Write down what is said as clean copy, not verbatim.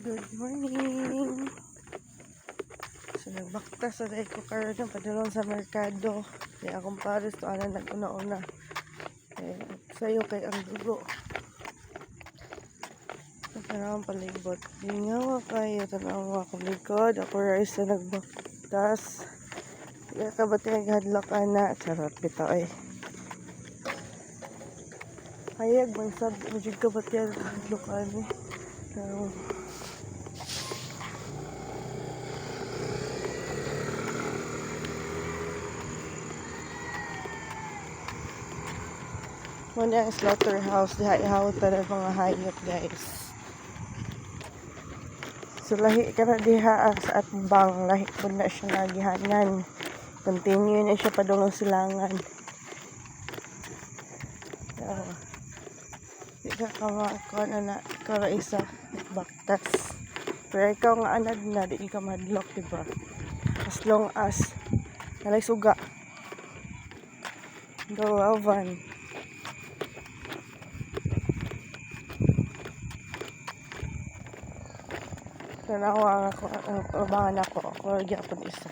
Good morning. So nagbakta sa day ko karon ng padulong sa merkado. Kaya akong pares to ana nag-una-una. Sayo kay ang dugo. Tanaw ang palibot. Lingawa kayo. Tanaw akong likod. Ako rice na nagbaktas. Kaya kabati naghadlok ana. Charot bitaw eh. Hayag bang sab. Majig kabati naghadlok ana. Muna ang slaughterhouse. Diha-ihawot na mga hayop guys. So lahi ka na diha sa atbang. Lahi po na siya nagihanan. Continue na siya padulong silangan. Di ka kamakon na ikaw na isa baktas. Pero ikaw nga anad na di ka madlock diba? As long as nalay suga. Go Alvan. Tanawa ako ang abangan ako. Ako gyapon isa.